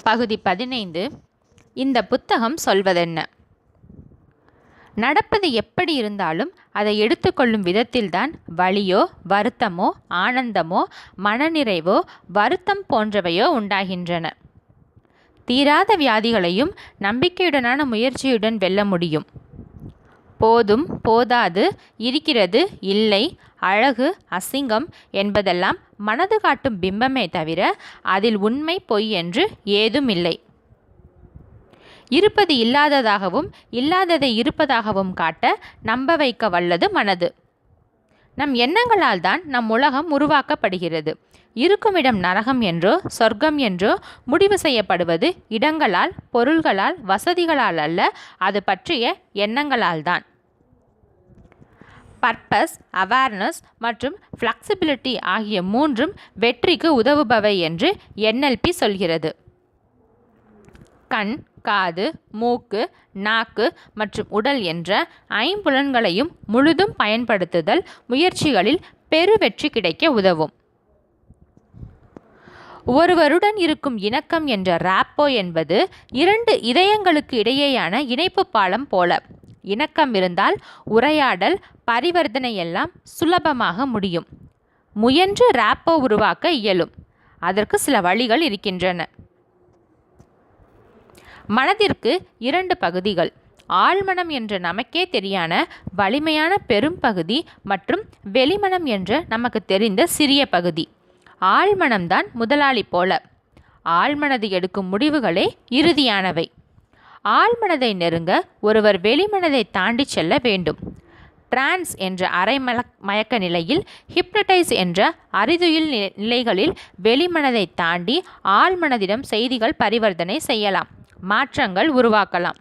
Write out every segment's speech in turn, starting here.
பகுதி 15. இந்த புத்தகம் சொல்வதென்ன? நடப்பது எப்படி இருந்தாலும் அதை எடுத்துக்கொள்ளும் விதத்தில்தான் வலியோ வருத்தமோ ஆனந்தமோ மனநிறைவோ வருத்தம் போன்றவையோ உண்டாகின்றன. தீராத வியாதிகளையும் நம்பிக்கையுடனான முயற்சியுடன் வெல்ல முடியும். போதும் போதாது, இருக்கிறது இல்லை, அழகு அசிங்கம் என்பதெல்லாம் மனது காட்டும் பிம்பமே தவிர அதில் உண்மை பொய் என்று ஏதும் இல்லை. இருப்பது இல்லாததாகவும் இல்லாததை இருப்பதாகவும் காட்ட நம்ப வைக்க வல்லது மனது. நம் எண்ணங்களால் தான் நம் உலகம் உருவாக்கப்படுகிறது. இருக்குமிடம் நரகம் என்றோ சொர்க்கம் என்றோ முடிவு செய்யப்படுவது இடங்களால், பொருள்களால், வசதிகளால் அல்ல, அது பற்றிய எண்ணங்களால் தான். பர்பஸ், அவேர்னஸ் மற்றும் ஃப்ளெக்சிபிலிட்டி ஆகிய மூன்றும் வெற்றிக்கு உதவுபவை என்று NLP சொல்கிறது. கண், காது, மூக்கு, நாக்கு மற்றும் உடல் என்ற ஐம்புலன்களையும் முழுதும் பயன்படுத்துதல் முயற்சிகளில் பெரு வெற்றி கிடைக்க உதவும். ஒருவருடன் இருக்கும் இணக்கம் என்ற ராப்போ என்பது இரண்டு இதயங்களுக்கு இடையேயான இணைப்பு பாலம் போல. இணக்கம் இருந்தால் உரையாடல், பரிவர்த்தனை எல்லாம் சுலபமாக முடியும். முயன்று ராப்போ உருவாக்க இயலும். அதற்கு சில வழிகள் இருக்கின்றன. மனதிற்கு இரண்டு பகுதிகள், ஆழ்மனம் என்ற நமக்கே தெரியான வலிமையான பெரும் பகுதி மற்றும் வெளிமனம் என்ற நமக்கு தெரிந்த சிறிய பகுதி. ஆழ்மனம்தான் முதலாளி போல. ஆழ்மனது எடுக்கும் முடிவுகளே இறுதியானவை. ஆழ்மனதை நெருங்க ஒருவர் வெளிமனதை தாண்டி செல்ல வேண்டும். டிரான்ஸ் என்ற மயக்க நிலையில், ஹிப்னடைஸ் என்ற அறிதுயில் நிலைகளில் வெளிமனதை தாண்டி ஆழ்மனதிடம் செய்திகள் பரிவர்த்தனை செய்யலாம், மாற்றங்கள் உருவாக்கலாம்.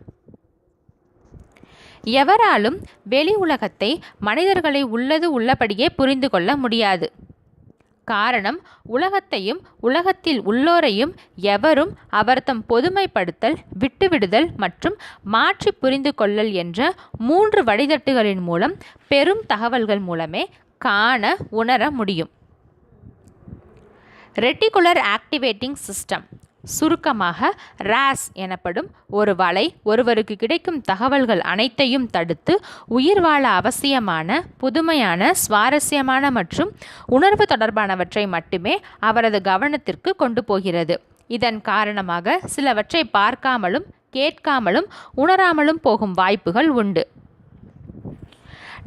எவராலும் வெளி உலகத்தை, மனிதர்களை உள்ளது உள்ளபடியே புரிந்து கொள்ள முடியாது. காரணம், உலகத்தையும் உலகத்தில் உள்ளோரையும் எவரும் அவர்தம் பொதுமைப்படுத்தல், விட்டுவிடுதல் மற்றும் மாற்றி புரிந்து கொள்ளல் என்ற மூன்று வழித்தட்டுகளின் மூலம், பெரும் தகவல்கள் மூலமே காண உணர முடியும். ரெட்டிகுலர் ஆக்டிவேட்டிங் சிஸ்டம், சுருக்கமாக RAS எனப்படும் ஒரு வலை ஒருவருக்கு கிடைக்கும் தகவல்கள் அனைத்தையும் தடுத்து உயிர் வாழ அவசியமான, புதுமையான, சுவாரஸ்யமான மற்றும் உணர்வு தொடர்பானவற்றை மட்டுமே அவரது கவனத்திற்கு கொண்டு போகிறது. இதன் காரணமாக சிலவற்றை பார்க்காமலும் கேட்காமலும் உணராமலும் போகும் வாய்ப்புகள் உண்டு.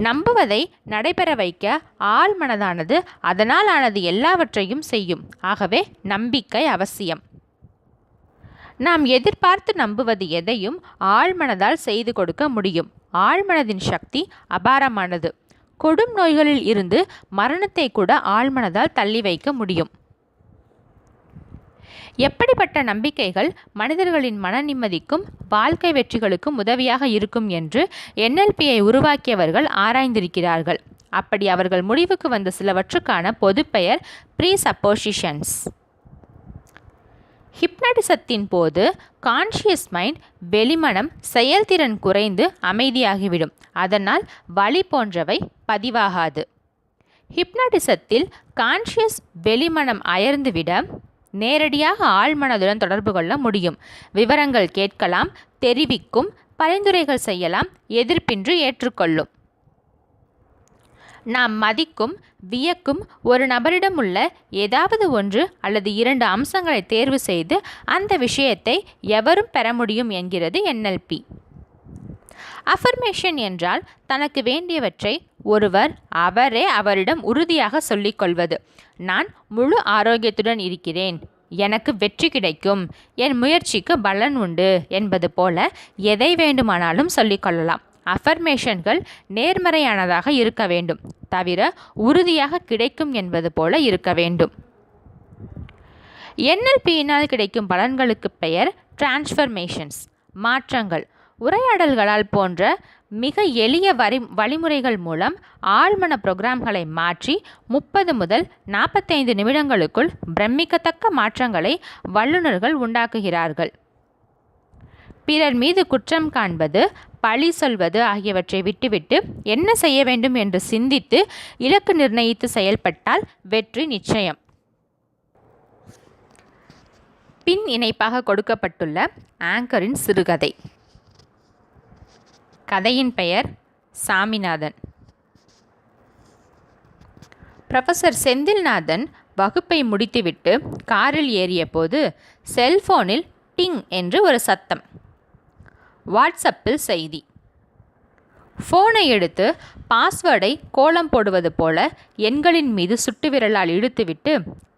நம்புவதை நடைபெற வைக்க ஆழ்மனதானது அதனால் ஆனது எல்லாவற்றையும் செய்யும். ஆகவே நம்பிக்கை அவசியம். நாம் எதிர்பார்த்து நம்புவது எதையும் ஆழ்மனதால் செய்து கொடுக்க முடியும். ஆழ்மனதின் சக்தி அபாரமானது. கொடும் நோய்களில் இருந்து மரணத்தை கூட ஆழ்மனதால் தள்ளி வைக்க முடியும். எப்படிப்பட்ட நம்பிக்கைகள் மனிதர்களின் மன நிம்மதிக்கும் வாழ்க்கை வெற்றிகளுக்கும் உதவியாக இருக்கும் என்று NLPயை உருவாக்கியவர்கள் ஆராய்ந்திருக்கிறார்கள். அப்படி அவர்கள் முடிவுக்கு வந்த சிலவற்றுக்கான பொதுப்பெயர் ப்ரீசப்போசிஷன்ஸ். ஹிப்னடிசத்தின் போது கான்ஷியஸ் மைண்ட், வெளிமனம் செயல்திறன் குறைந்து அமைதியாகிவிடும். அதனால் வலி போன்றவை பதிவாகாது. ஹிப்னடிசத்தில் கான்ஷியஸ் வெளிமனம் அயர்ந்துவிட நேரடியாக ஆழ்மனதுடன் தொடர்பு கொள்ள முடியும். விவரங்கள் கேட்கலாம், தெரிவிக்கும், பரிந்துரைகள் செய்யலாம், எதிர்ப்பின்றி ஏற்றுக்கொள்ளும். நாம் மதிக்கும், வியக்கும் ஒரு நபரிடம் உள்ள ஏதாவது ஒன்று அல்லது இரண்டு அம்சங்களை தேர்வு செய்து அந்த விஷயத்தை எவரும் பெற முடியும் என்கிறது NLP. அஃபர்மேஷன் என்றால் தனக்கு வேண்டியவற்றை ஒருவர் அவரே அவரிடம் உறுதியாக சொல்லிக்கொள்வது. நான் முழு ஆரோக்கியத்துடன் இருக்கிறேன், எனக்கு வெற்றி கிடைக்கும், என் முயற்சிக்கு பலன் உண்டு என்பது போல எதை வேண்டுமானாலும் சொல்லிக்கொள்ளலாம். அஃபர்மேஷன்கள் நேர்மறையானதாக இருக்க வேண்டும், தவிர உறுதியாக கிடைக்கும் என்பது போல இருக்க வேண்டும். NLPயினால் கிடைக்கும் பலன்களுக்கு பெயர் டிரான்ஸ்ஃபர்மேஷன்ஸ், மாற்றங்கள். உரையாடல்களால் போன்ற மிக எளிய வழிமுறைகள் மூலம் ஆழ்மன புரோகிராம்களை மாற்றி 30 முதல் 45 நிமிடங்களுக்குள் பிரமிக்கத்தக்க மாற்றங்களை வல்லுநர்கள் உண்டாக்குகிறார்கள். பிறர் மீது குற்றம் காண்பது, பழி சொல்வது ஆகியவற்றை விட்டுவிட்டு என்ன செய்ய வேண்டும் என்று சிந்தித்து இலக்கு நிர்ணயித்து செயல்பட்டால் வெற்றி நிச்சயம். பின் இணைப்பாக கொடுக்கப்பட்டுள்ள ஆங்கரின் சிறுகதை. கதையின் பெயர் சாமிநாதன். புரொஃபசர் செந்தில்நாதன் வகுப்பை முடித்துவிட்டு காரில் ஏறிய போது செல்போனில் டிங் என்று ஒரு சத்தம். வாட்ஸ்அப்பில் செய்தி. ஃபோனை எடுத்து பாஸ்வேர்டை கோலம் போடுவது போல எண்களின் மீது சுட்டுவிரலால் இழுத்துவிட்டு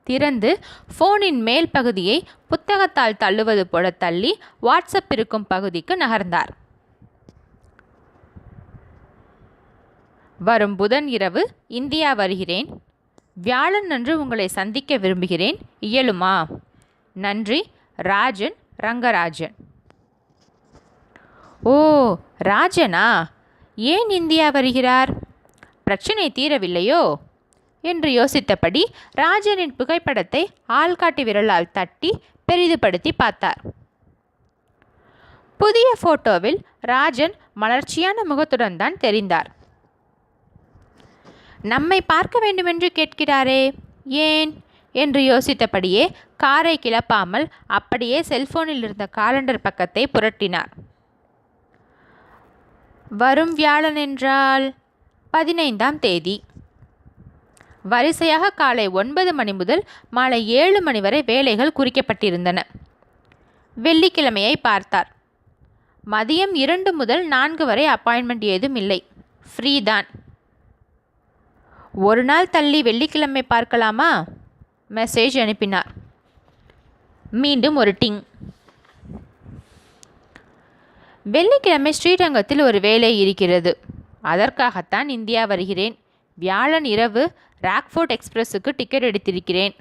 திறந்து ஃபோனின் மேல் பகுதியை புத்தகத்தால் தள்ளுவது போல தள்ளி வாட்ஸ்அப் இருக்கும் பகுதிக்கு நகர்ந்தார். வரும் புதன் இரவு இந்தியா வருகிறேன். வியாழன் அன்று உங்களை சந்திக்க விரும்புகிறேன். இயலுமா? நன்றி, ராஜன் ரங்கராஜன். ஓ, ராஜனா? ஏன் இந்தியா வருகிறார்? பிரச்சனை தீரவில்லையோ என்று யோசித்தபடி ராஜனின் புகைப்படத்தை ஆள்காட்டி விரலால் தட்டி பெரிதுபடுத்தி பார்த்தார். புதிய போட்டோவில் ராஜன் மலர்ச்சியான முகத்துடன் தான் தெரிந்தார். நம்மை பார்க்க வேண்டுமென்று கேட்கிறாரே, ஏன் என்று யோசித்தபடியே காரை கிளப்பாமல் அப்படியே செல்போனில் இருந்த காலண்டர் பக்கத்தை புரட்டினார். வரும் வியாழன் என்றால் 15ஆம் தேதி. வரிசையாக காலை 9 மணி முதல் மாலை 7 மணி வரை வேலைகள் குறிக்கப்பட்டிருந்தன. வெள்ளிக்கிழமையை பார்த்தார். மதியம் 2 முதல் 4 வரை அப்பாயின்மெண்ட் ஏதும் இல்லை, ஃப்ரீ தான். ஒரு நாள் தள்ளி வெள்ளிக்கிழமை பார்க்கலாமா? மெசேஜ் அனுப்பினார். மீண்டும் ஒரு டிங். வெள்ளிக்கிழமை ஸ்ரீரங்கத்தில் ஒரு வேலை இருக்கிறது. அதற்காகத்தான் இந்தியா வருகிறேன். வியாழன் இரவு ராக்ஃபோர்ட் எக்ஸ்பிரஸுக்கு டிக்கெட் எடுத்திருக்கிறேன்.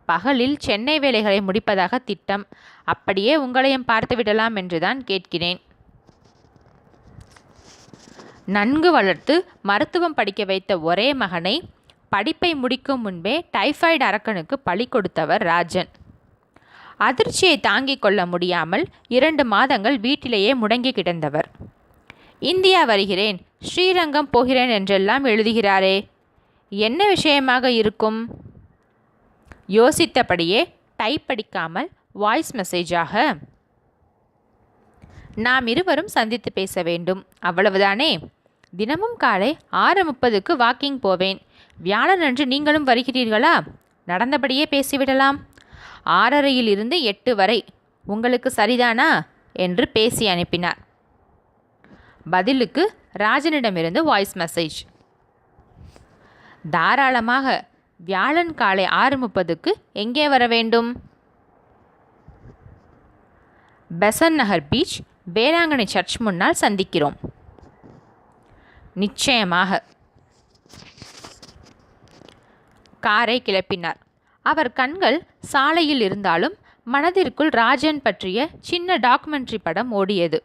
பகலில் சென்னை வேலைகளை முடிப்பதாக திட்டம். அப்படியே உங்களையும் பார்த்து விடலாம் என்றுதான் கேட்கிறேன். நன்கு வளர்த்து மருத்துவம் படிக்க வைத்த ஒரே மகனை படிப்பை முடிக்கும் முன்பே டைஃபாய்டு அரக்கனுக்கு பலி கொடுத்தவர் ராஜன். அதிர்ச்சியை தாங்கிக் கொள்ள முடியாமல் 2 மாதங்கள் வீட்டிலேயே முடங்கி கிடந்தவர். இந்தியா வருகிறேன், ஸ்ரீரங்கம் போகிறேன் என்றெல்லாம் எழுதுகிறாரே, என்ன விஷயமாக இருக்கும்? யோசித்தபடியே டைப் அடிக்காமல் வாய்ஸ் மெசேஜாக, நாம் இருவரும் சந்தித்து பேச வேண்டும், அவ்வளவுதானே. தினமும் காலை 6:30க்கு வாக்கிங் போவேன். வியாழனன்று நீங்களும் வருகிறீர்களா? நடந்தபடியே பேசிவிடலாம். 6:30 இருந்து 8 வரை உங்களுக்கு சரிதானா என்று பேசி அனுப்பினார். பதிலுக்கு ராஜனிடமிருந்து வாய்ஸ் மெசேஜ். தாராளமாக. வியாழன் காலை 6:30க்கு எங்கே வர வேண்டும்? பெசன் நகர் பீச், வேளாங்கண்ணி சர்ச் முன்னால் சந்திக்கிறோம். நிச்சயமாக. காரை கிளப்பினார். அவர் கண்கள் சாலையில் இருந்தாலும் மனதிற்குள் ராஜன் பற்றிய சின்ன டாக்குமெண்ட்ரி படம் ஓடியது.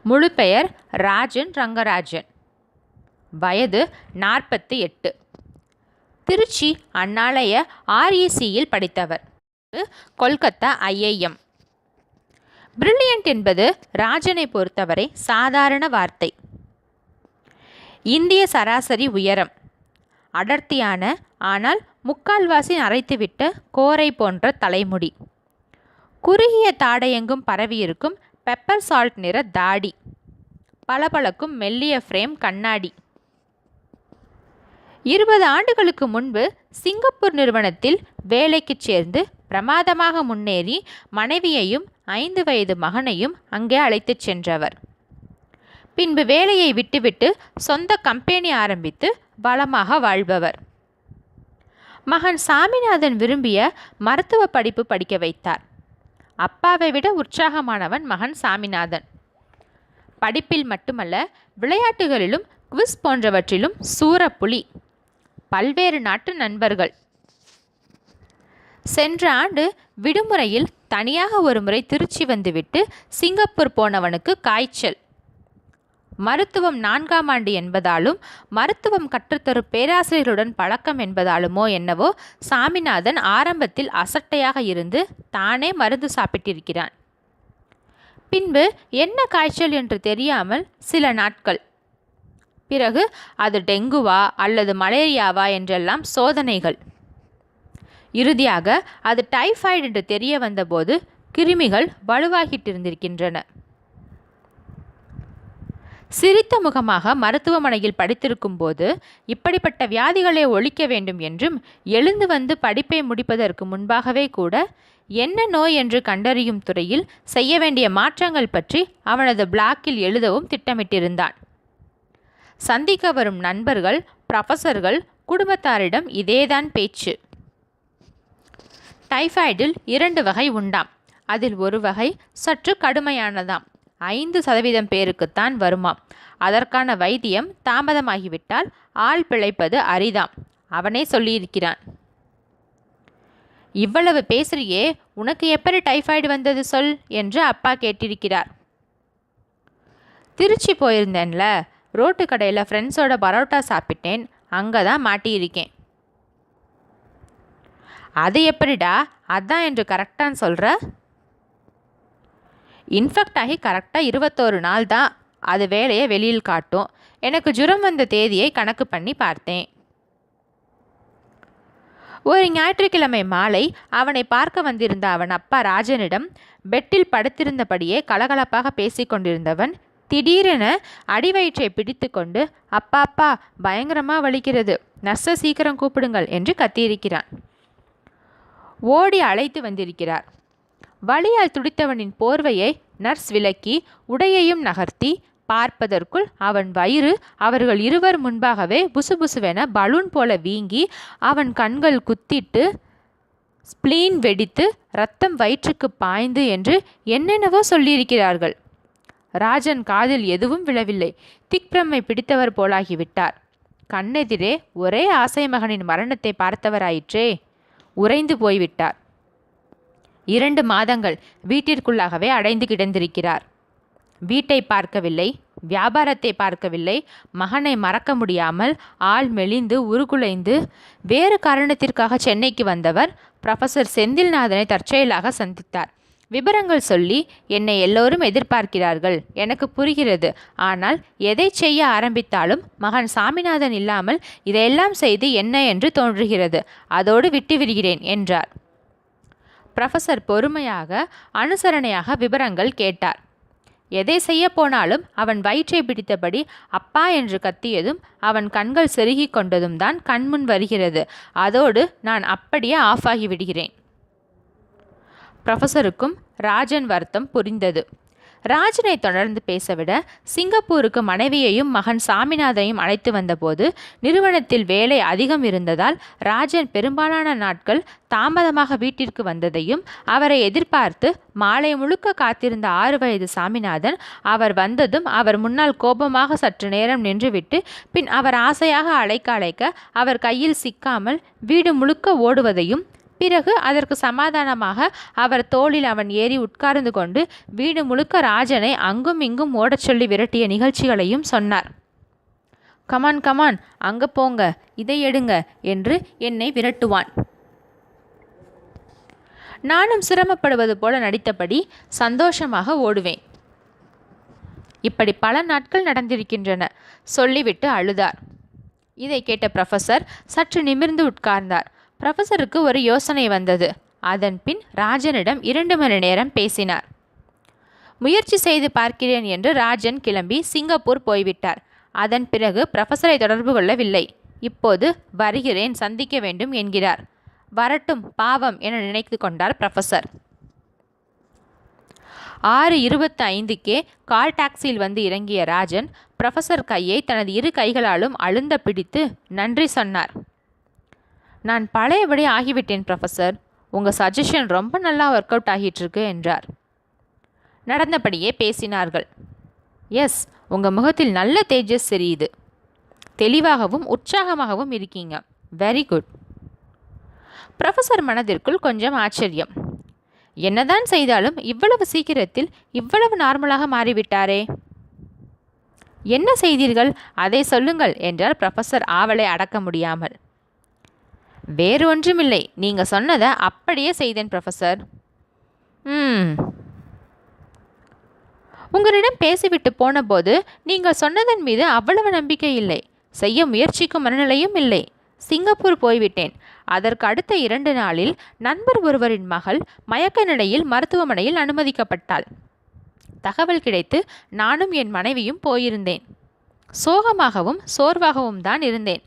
முழு பெயர் ராஜன் ரங்கராஜன். வயது 48. திருச்சி அண்ணாலய RECயில் படித்தவர். கொல்கத்தா IIM. பிரில்லியன்ட் என்பது ராஜனை பொறுத்தவரை சாதாரண வார்த்தை. இந்திய சராசரி உயரம். அடர்த்தியான ஆனால் முக்கால்வாசி நரைத்துவிட்ட கோரை போன்ற தலைமுடி. குறுகிய தாடையெங்கும் பரவியிருக்கும் பெப்பர் சால்ட் நிற தாடி. பளபளக்கும் மெல்லிய ஃப்ரேம் கண்ணாடி. 20 ஆண்டுகளுக்கு முன்பு சிங்கப்பூர் நிறுவனத்தில் வேலைக்கு சேர்ந்து பிரமாதமாக முன்னேறி மனைவியையும் 5 வயது மகனையும் அங்கே அழைத்துச் சென்றவர். பின்பு வேலையை விட்டுவிட்டு சொந்த கம்பெனி ஆரம்பித்து வளமாக வாழ்பவர். மகன் சாமிநாதன் விரும்பிய மருத்துவ படிப்பு படிக்க வைத்தார். அப்பாவை விட உற்சாகமானவன் மகன் சாமிநாதன். படிப்பில் மட்டுமல்ல, விளையாட்டுகளிலும் குவிஸ் போன்றவற்றிலும் சூரப்புலி. பல்வேறு நாட்டு நண்பர்கள். சென்ற ஆண்டு விடுமுறையில் தனியாக ஒரு முறை திருச்சி வந்துவிட்டு சிங்கப்பூர் போனவனுக்கு காய்ச்சல். மருத்துவம் 4ஆம் ஆண்டு என்பதாலும் மருத்துவம் கற்றுத்தரும் பேராசிரியர்களுடன் பழக்கம் என்பதாலுமோ என்னவோ சாமிநாதன் ஆரம்பத்தில் அசட்டையாக இருந்து தானே மருந்து சாப்பிட்டிருக்கிறான். பின்பு என்ன காய்ச்சல் என்று தெரியாமல் சில நாட்கள். பிறகு அது டெங்குவா அல்லது மலேரியாவா என்றெல்லாம் சோதனைகள். இறுதியாக அது டைஃபாய்டு என்று தெரிய வந்தபோது கிருமிகள் வலுவாகிட்டிருந்திருக்கின்றன. சிரித்த முகமாக மருத்துவமனையில் படித்திருக்கும் போது இப்படிப்பட்ட வியாதிகளை ஒழிக்க வேண்டும் என்றும் எழுந்து வந்து படிப்பை முடிப்பதற்கு முன்பாகவே கூட என்ன நோய் என்று கண்டறியும் துறையில் செய்ய வேண்டிய மாற்றங்கள் பற்றி அவனது பிளாக்கில் எழுதவும் திட்டமிட்டிருந்தான். சந்திக்க வரும் நண்பர்கள், ப்ரொஃபஸர்கள், குடும்பத்தாரிடம் இதேதான் பேச்சு. டைஃபாய்டில் 2 வகை உண்டாம். அதில் ஒரு வகை சற்று கடுமையானதாம். 5% பேருக்குத்தான் வருமாம். அதற்கான வைத்தியம் தாமதமாகிவிட்டால் ஆள் பிழைப்பது அரிதாம். அவனே சொல்லியிருக்கிறான். இவ்வளவு பேசுறியே, உனக்கு எப்படி டைஃபாய்டு வந்தது சொல் என்று அப்பா கேட்டிருக்கிறார். திருச்சி போயிருந்தேன்ல, ரோட்டு கடையில் ஃப்ரெண்ட்ஸோட பரோட்டா சாப்பிட்டேன், அங்கே தான் மாட்டியிருக்கேன். அது எப்படிடா, அதான் என்று கரெக்டான்னு சொல்கிற? இன்ஃபெக்ட் ஆகி கரெக்டாக 21 நாள் தான் அது வேலையை வெளியில் காட்டும். எனக்கு ஜுரம் வந்த தேதியை கணக்கு பண்ணி பார்த்தேன். ஒரு ஞாயிற்றுக்கிழமை மாலை அவனை பார்க்க வந்திருந்த அவன் அப்பா ராஜனிடம் பெட்டில் படுத்திருந்தபடியே கலகலப்பாக பேசிக்கொண்டிருந்தவன் திடீரென அடிவயிற்றை பிடித்து கொண்டு, அப்பா அப்பா பயங்கரமாக வலிக்கிறது, நர்ஸை சீக்கிரம் கூப்பிடுங்கள் என்று கத்தியிருக்கிறான். ஓடி அழைத்து வந்திருக்கிறார். வலியால் துடித்தவனின் போர்வையை நர்ஸ் விலக்கி உடையையும் நகர்த்தி பார்ப்பதற்குள் அவன் வயிறு அவர்கள் இருவர் முன்பாகவே புசுபுசுவென பலூன் போல வீங்கி அவன் கண்கள் குத்திட்டு ஸ்பிளீன் வெடித்து இரத்தம் வயிற்றுக்கு பாய்ந்து என்று என்னென்னவோ சொல்லியிருக்கிறார்கள். ராஜன் காதில் எதுவும் விழவில்லை. திக்பிரமை பிடித்தவர் போலாகிவிட்டார். கண்ணெதிரே ஒரே ஆசை மகனின் மரணத்தை பார்த்தவராயிற்றே. உறைந்து போய்விட்டார். 2 மாதங்கள் வீட்டிற்குள்ளாகவே அடைந்து கிடந்திருக்கிறார். வீட்டை பார்க்கவில்லை, வியாபாரத்தை பார்க்கவில்லை. மகனை மறக்க முடியாமல் ஆள் மெலிந்து உருகுலைந்து வேறு காரணத்திற்காக சென்னைக்கு வந்தவர் ப்ரொஃபஸர் செந்தில்நாதனை தற்செயலாக சந்தித்தார். விபரங்கள் சொல்லி, என்னை எல்லோரும் எதிர்பார்க்கிறார்கள், எனக்கு புரிகிறது. ஆனால் எதை செய்ய ஆரம்பித்தாலும் மகன் சாமிநாதன் இல்லாமல் இதையெல்லாம் செய்து என்ன என்று தோன்றுகிறது. அதோடு விட்டு விடுகிறேன் என்றார். ப்ரொஃபஸர் பொறுமையாக அனுசரணையாக விபரங்கள் கேட்டார். எதை செய்ய போனாலும் அவன் வயிற்றை பிடித்தபடி அப்பா என்று கத்தியதும் அவன் கண்கள் செருகி கொண்டதும் தான் கண்முன் வருகிறது. அதோடு நான் அப்படியே ஆஃப் ஆகி விடுகிறேன். ப்ரொஃபஸருக்கும் ராஜன் வருத்தம் புரிந்தது. ராஜனை தொடர்ந்து பேசவிட சிங்கப்பூருக்கு மனைவியையும் மகன் சாமிநாதனையும் அழைத்து வந்தபோது நிறுவனத்தில் வேலை அதிகம் இருந்ததால் ராஜன் பெரும்பாலான நாட்கள் தாமதமாக வீட்டிற்கு வந்ததையும் அவரை எதிர்பார்த்து மாலை முழுக்க காத்திருந்த 6 வயது சாமிநாதன் அவர் வந்ததும் அவர் முன்னால் கோபமாக சற்று நேரம் நின்றுவிட்டு பின் அவர் ஆசையாக அழைக்க அவர் கையில் சிக்காமல் வீடு முழுக்க ஓடுவதையும் பிறகு அதற்கு சமாதானமாக அவர் தோளில் அவன் ஏறி உட்கார்ந்து கொண்டு வீடு முழுக்க ராஜனை அங்கும் இங்கும் ஓடச் சொல்லி விரட்டிய நிகழ்ச்சிகளையும் சொன்னார். கமான் கமான், அங்கே போங்க, இதை எடுங்க என்று என்னை விரட்டுவான். நானும் சிரமப்படுவது போல நடித்தபடி சந்தோஷமாக ஓடுவேன். இப்படி பல நாட்கள் நடந்திருக்கின்றன சொல்லிவிட்டு அழுதார். இதை கேட்ட ப்ரொஃபஸர் சற்று நிமிர்ந்து உட்கார்ந்தார். ப்ரொஃபஸருக்கு ஒரு யோசனை வந்தது. அதன் பின் ராஜனிடம் 2 மணி நேரம் பேசினார். முயற்சி செய்து பார்க்கிறேன் என்று ராஜன் கிளம்பி சிங்கப்பூர் போய்விட்டார். அதன் பிறகு ப்ரொஃபஸரை தொடர்பு கொள்ளவில்லை. இப்போது வருகிறேன், சந்திக்க வேண்டும் என்கிறார். வரட்டும், பாவம் என நினைத்து கொண்டார் ப்ரொஃபஸர். 6:25க்கே கால் டாக்ஸியில் வந்து இறங்கிய ராஜன் ப்ரொஃபஸர் கையை தனது 2 கைகளாலும் அழுந்த பிடித்து நன்றி சொன்னார். நான் பழையபடி ஆகிவிட்டேன் ப்ரொஃபஸர், உங்கள் சஜஷன் ரொம்ப நல்லா ஒர்க் அவுட் ஆகிட்டுருக்கு என்றார். நடந்தபடியே பேசினார்கள். எஸ், உங்கள் முகத்தில் நல்ல தேஜஸ் தெரியுது. தெளிவாகவும் உற்சாகமாகவும் இருக்கீங்க. Very good. ப்ரொஃபஸர் மனதிற்குள் கொஞ்சம் ஆச்சரியம். என்னதான் செய்தாலும் இவ்வளவு சீக்கிரத்தில் இவ்வளவு நார்மலாக மாறிவிட்டாரே. என்ன செய்தீர்கள், அதை சொல்லுங்கள் என்றார் ப்ரொஃபஸர் ஆவலை அடக்க முடியாமல். வேறு ஒன்றுமில்லை, நீங்கள் சொன்னதை அப்படியே செய்தேன் ப்ரொஃபஸர். உங்களிடம் பேசிவிட்டு போனபோது நீங்கள் சொன்னதன் மீது அவ்வளவு நம்பிக்கை இல்லை, செய்ய முயற்சிக்கும் மனநிலையும் இல்லை. சிங்கப்பூர் போய்விட்டேன். அதற்கு அடுத்த 2 நாளில் நண்பர் ஒருவரின் மகள் மயக்க நிலையில் மருத்துவமனையில் அனுமதிக்கப்பட்டாள். தகவல் கிடைத்து நானும் என் மனைவியும் போயிருந்தேன். சோகமாகவும் சோர்வாகவும் தான் இருந்தேன்.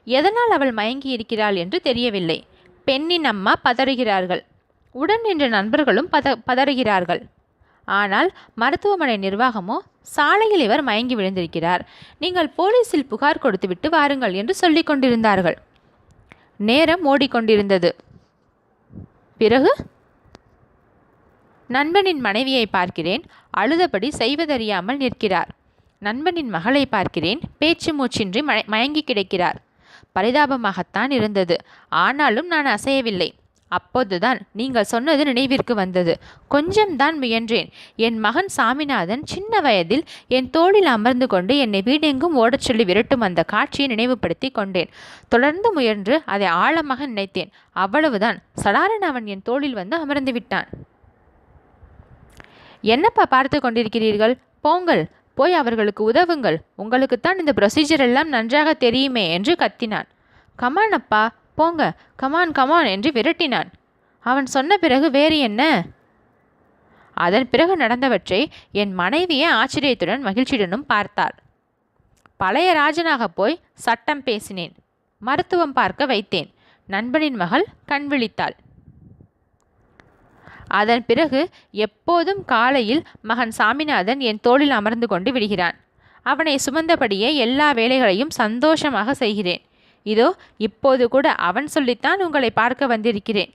எதனால் அவள் மயங்கி இருக்கிறாள் என்று தெரியவில்லை. பெண்ணின் அம்மா பதறுகிறார்கள். உடன் நின்ற நண்பர்களும் பதறுகிறார்கள். ஆனால் மருத்துவமனை நிர்வாகமோ, சாலையில் இவர் மயங்கி விழுந்திருக்கிறார், நீங்கள் போலீசில் புகார் கொடுத்துவிட்டு வாருங்கள் என்று சொல்லிக் கொண்டிருந்தார்கள். நேரம் ஓடிக்கொண்டிருந்தது. பிறகு நண்பனின் மனைவியை பார்க்கிறேன். அழுதபடி செய்வதறியாமல் நிற்கிறார். நண்பனின் மகளை பார்க்கிறேன். பேச்சு மூச்சின்றி மயங்கி கிடக்கிறார். பரிதாபமாகத்தான் இருந்தது. ஆனாலும் நான் அசையவில்லை. அப்போதுதான் நீங்கள் சொன்னது நினைவிற்கு வந்தது. கொஞ்சம்தான் முயன்றேன். என் மகன் சாமிநாதன் சின்ன வயதில் என் தோளில் அமர்ந்து கொண்டு என்னை வீடெங்கும் ஓடச் சொல்லி விரட்டும் அந்த காட்சியை நினைவுபடுத்தி கொண்டேன். தொடர்ந்து முயன்று அதை ஆழமாக நினைத்தேன். அவ்வளவுதான். சடாரன் அவன் என் தோளில் வந்து அமர்ந்து விட்டான். என்னப்பா பார்த்து கொண்டிருக்கிறீர்கள்? போங்கள், போய் அவர்களுக்கு உதவுங்கள். உங்களுக்குத்தான் இந்த ப்ரொசீஜர் எல்லாம் நன்றாக தெரியுமே என்று கத்தினான். கமான் அப்பா, போங்க, கமான் கமான் என்று விரட்டினான். அவன் சொன்ன பிறகு வேறு என்ன? அதன் பிறகு நடந்தவற்றை என் மனைவியே ஆச்சரியத்துடன் மகிழ்ச்சியுடனும் பார்த்தாள். பழைய ராஜனாக போய் சட்டம் பேசினேன். மருத்துவம் பார்க்க வைத்தேன். நண்பனின் மகள் கண் விழித்தாள். அதன் பிறகு எப்போதும் காலையில் மகன் சாமிநாதன் என் தோளில் அமர்ந்து கொண்டு விடுகிறான். அவனை சுமந்தபடியே எல்லா வேலைகளையும் சந்தோஷமாக செய்கிறேன். இதோ இப்போது கூட அவன் சொல்லித்தான் உங்களை பார்க்க வந்திருக்கிறேன்.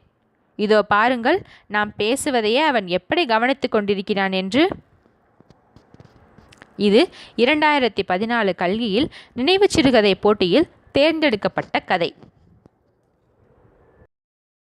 இதோ பாருங்கள், நாம் பேசுவதையே அவன் எப்படி கவனித்து கொண்டிருக்கிறான் என்று. இது 2014 கல்கியில் நினைவு சிறுகதை போட்டியில் தேர்ந்தெடுக்கப்பட்ட கதை.